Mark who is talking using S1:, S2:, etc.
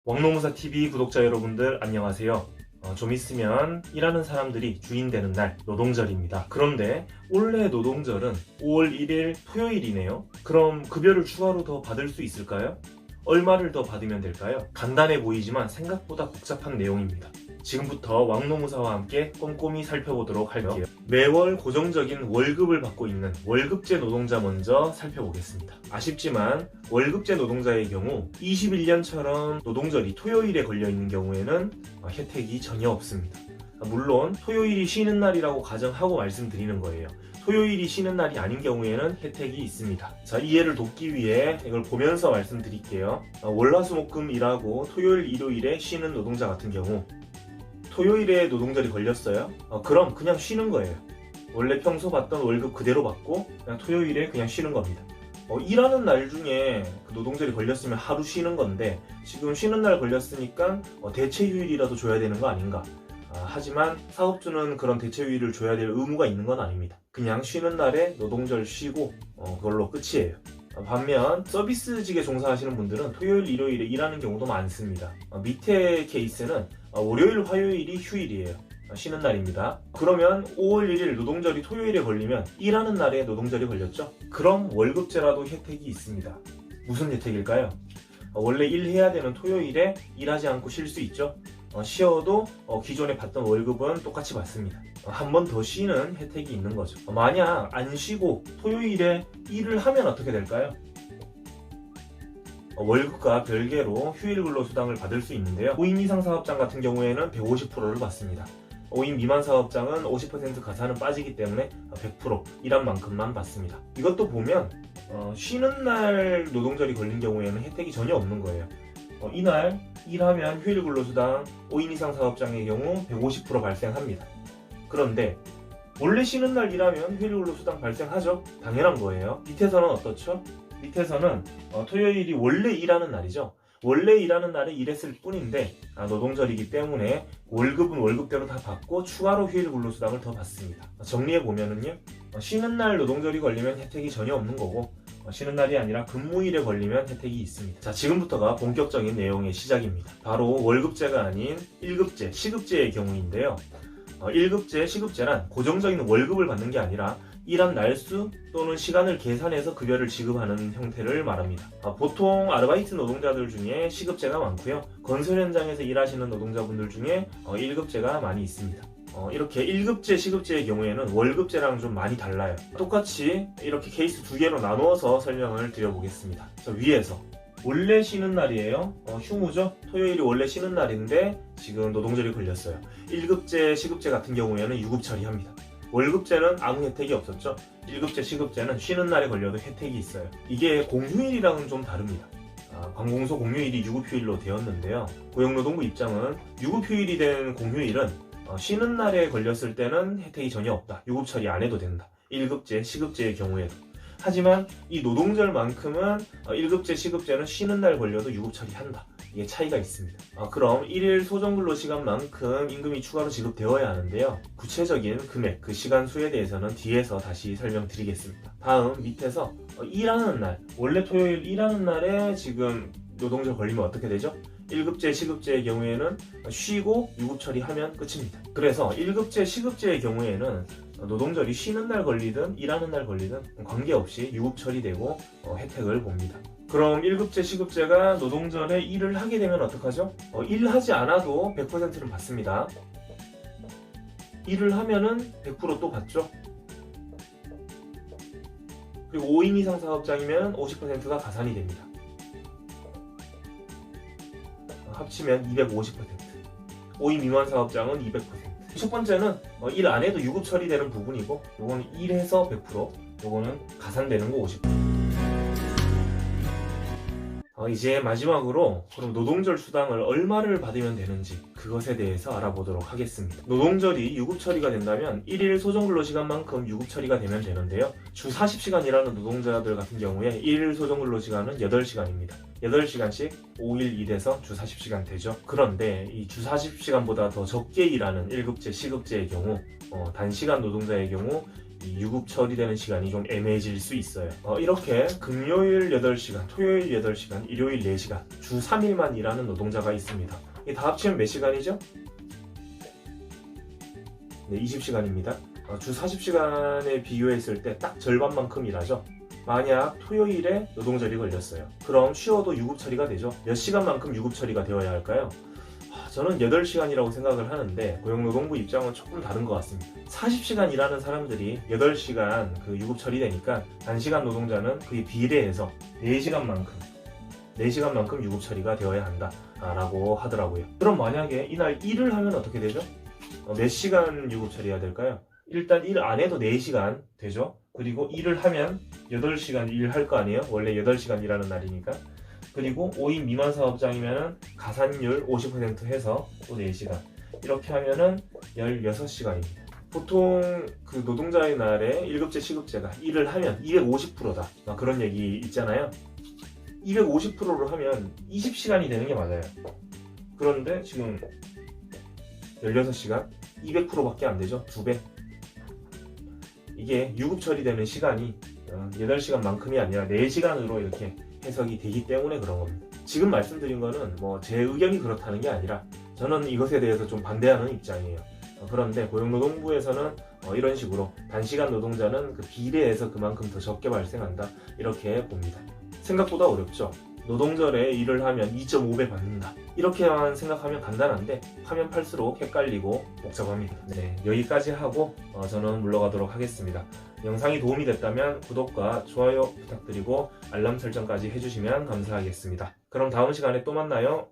S1: 왕노무사TV 구독자 여러분들 안녕하세요. 좀 있으면 일하는 사람들이 주인 되는 날 노동절입니다. 그런데 올해 노동절은 5월 1일 토요일이네요. 그럼 급여를 추가로 더 받을 수 있을까요? 얼마를 더 받으면 될까요? 간단해 보이지만 생각보다 복잡한 내용입니다. 지금부터 왕노무사와 함께 꼼꼼히 살펴보도록 할게요. 매월 고정적인 월급을 받고 있는 월급제 노동자 먼저 살펴보겠습니다. 아쉽지만 월급제 노동자의 경우 21년처럼 노동절이 토요일에 걸려있는 경우에는 혜택이 전혀 없습니다. 물론 토요일이 쉬는 날이라고 가정하고 말씀드리는 거예요. 토요일이 쉬는 날이 아닌 경우에는 혜택이 있습니다. 자, 이해를 돕기 위해 이걸 보면서 말씀드릴게요. 월화수목금 일하고 토요일 일요일에 쉬는 노동자 같은 경우 토요일에 노동절이 걸렸어요? 그럼 그냥 쉬는 거예요. 원래 평소 받던 월급 그대로 받고 그냥 토요일에 그냥 쉬는 겁니다. 일하는 날 중에 그 노동절이 걸렸으면 하루 쉬는 건데 지금 쉬는 날 걸렸으니까 대체휴일이라도 줘야 되는 거 아닌가. 하지만 사업주는 그런 대체휴일을 줘야 될 의무가 있는 건 아닙니다. 그냥 쉬는 날에 노동절 쉬고 그걸로 끝이에요. 반면 서비스직에 종사하시는 분들은 토요일, 일요일에 일하는 경우도 많습니다. 밑에 케이스는 월요일, 화요일이 휴일이에요. 쉬는 날입니다. 그러면 5월 1일 노동절이 토요일에 걸리면 일하는 날에 노동절이 걸렸죠? 그럼 월급제라도 혜택이 있습니다. 무슨 혜택일까요? 원래 일해야 되는 토요일에 일하지 않고 쉴 수 있죠? 쉬어도 기존에 받던 월급은 똑같이 받습니다. 한 번 더 쉬는 혜택이 있는 거죠. 만약 안 쉬고 토요일에 일을 하면 어떻게 될까요? 월급과 별개로 휴일 근로수당을 받을 수 있는데요. 5인 이상 사업장 같은 경우에는 150%를 받습니다. 5인 미만 사업장은 50% 가산은 빠지기 때문에 100% 일한 만큼만 받습니다. 이것도 보면 쉬는 날 노동절이 걸린 경우에는 혜택이 전혀 없는 거예요. 이날 일하면 휴일 근로수당 5인 이상 사업장의 경우 150% 발생합니다. 그런데 원래 쉬는 날 일하면 휴일 근로수당 발생하죠? 당연한 거예요. 밑에서는 어떻죠? 밑에서는 토요일이 원래 일하는 날이죠. 원래 일하는 날에 일했을 뿐인데 노동절이기 때문에 월급은 월급대로 다 받고 추가로 휴일 근로수당을 더 받습니다. 정리해보면은요, 쉬는 날 노동절이 걸리면 혜택이 전혀 없는 거고 쉬는 날이 아니라 근무일에 걸리면 혜택이 있습니다. 자, 지금부터가 본격적인 내용의 시작입니다. 바로 월급제가 아닌 1급제, 시급제의 경우인데요. 1급제, 시급제란 고정적인 월급을 받는 게 아니라 일한 날수 또는 시간을 계산해서 급여를 지급하는 형태를 말합니다. 보통 아르바이트 노동자들 중에 시급제가 많고요. 건설 현장에서 일하시는 노동자분들 중에 1급제가 많이 있습니다. 이렇게 1급제, 시급제의 경우에는 월급제랑 좀 많이 달라요. 똑같이 이렇게 케이스 두 개로 나누어서 설명을 드려보겠습니다. 자, 위에서 원래 쉬는 날이에요. 휴무죠? 토요일이 원래 쉬는 날인데 지금 노동절이 걸렸어요. 1급제, 시급제 같은 경우에는 유급 처리합니다. 월급제는 아무 혜택이 없었죠. 1급제, 시급제는 쉬는 날에 걸려도 혜택이 있어요. 이게 공휴일이랑은 좀 다릅니다. 관공서 공휴일이 유급휴일로 되었는데요. 고용노동부 입장은 유급휴일이 된 공휴일은 쉬는 날에 걸렸을 때는 혜택이 전혀 없다. 유급 처리 안 해도 된다. 1급제, 시급제의 경우에도. 하지만 이 노동절만큼은 1급제, 시급제는 쉬는 날 걸려도 유급 처리한다. 이게 차이가 있습니다. 그럼 1일 소정근로시간만큼 임금이 추가로 지급되어야 하는데요. 구체적인 금액, 그 시간 수에 대해서는 뒤에서 다시 설명드리겠습니다. 다음 밑에서 일하는 날, 원래 토요일 일하는 날에 지금 노동절 걸리면 어떻게 되죠? 1급제, 시급제의 경우에는 쉬고 유급 처리하면 끝입니다. 그래서 1급제, 시급제의 경우에는 노동절이 쉬는 날 걸리든 일하는 날 걸리든 관계없이 유급 처리되고 혜택을 봅니다. 그럼 1급제, 시급제가 노동절에 일을 하게 되면 어떡하죠? 일하지 않아도 100%는 받습니다. 일을 하면은 100% 또 받죠. 그리고 5인 이상 사업장이면 50%가 가산이 됩니다. 합치면 250%. 5인 미만 사업장은 200%. 첫 번째는 일 안 해도 유급 처리되는 부분이고, 요거는 일해서 100%, 요거는 가산되는 거 50%. 이제 마지막으로 그럼 노동절 수당을 얼마를 받으면 되는지 그것에 대해서 알아보도록 하겠습니다. 노동절이 유급 처리가 된다면 1일 소정근로시간만큼 유급 처리가 되면 되는데요. 주 40시간 일하는 노동자들 같은 경우에 1일 소정근로시간은 8시간입니다. 8시간씩 5일 일해서 주 40시간 되죠. 그런데 이 주 40시간보다 더 적게 일하는 1급제, 시급제의 경우 단시간 노동자의 경우 이 유급 처리되는 시간이 좀 애매해질 수 있어요. 이렇게 금요일 8시간, 토요일 8시간, 일요일 4시간, 주 3일만 일하는 노동자가 있습니다. 다 합치면 몇 시간이죠? 네, 20시간입니다. 주 40시간에 비교했을 때 딱 절반만큼 일하죠. 만약 토요일에 노동절이 걸렸어요. 그럼 쉬어도 유급 처리가 되죠. 몇 시간만큼 유급 처리가 되어야 할까요? 저는 8시간이라고 생각을 하는데 고용노동부 입장은 조금 다른 것 같습니다. 40시간 일하는 사람들이 8시간 그 유급 처리되니까 단시간 노동자는 그에 비례해서 4시간만큼 유급 처리가 되어야 한다라고 하더라고요. 그럼 만약에 이날 일을 하면 어떻게 되죠? 몇 시간 유급 처리해야 될까요? 일단 일 안 해도 4시간 되죠. 그리고 일을 하면 8시간 일할 거 아니에요? 원래 8시간 일하는 날이니까. 그리고 5인 미만 사업장이면은 가산율 50% 해서 또 4시간. 이렇게 하면은 16시간입니다. 보통 그 노동자의 날에 1급제, 시급제가 일을 하면 250%다. 그런 얘기 있잖아요. 250%로 하면 20시간이 되는 게 맞아요. 그런데 지금 16시간? 200%밖에 안 되죠? 2배. 이게 유급 처리되는 시간이 8시간만큼이 아니라 4시간으로 이렇게 해석이 되기 때문에 그런 겁니다. 지금 말씀드린 거는 제 의견이 그렇다는 게 아니라 저는 이것에 대해서 좀 반대하는 입장이에요. 그런데 고용노동부에서는 이런 식으로 단시간 노동자는 그 비례해서 그만큼 더 적게 발생한다 이렇게 봅니다. 생각보다 어렵죠. 노동절에 일을 하면 2.5배 받는다 이렇게만 생각하면 간단한데 하면 팔수록 헷갈리고 복잡합니다. 네, 여기까지 하고 저는 물러가도록 하겠습니다. 영상이 도움이 됐다면 구독과 좋아요 부탁드리고 알람 설정까지 해주시면 감사하겠습니다. 그럼 다음 시간에 또 만나요.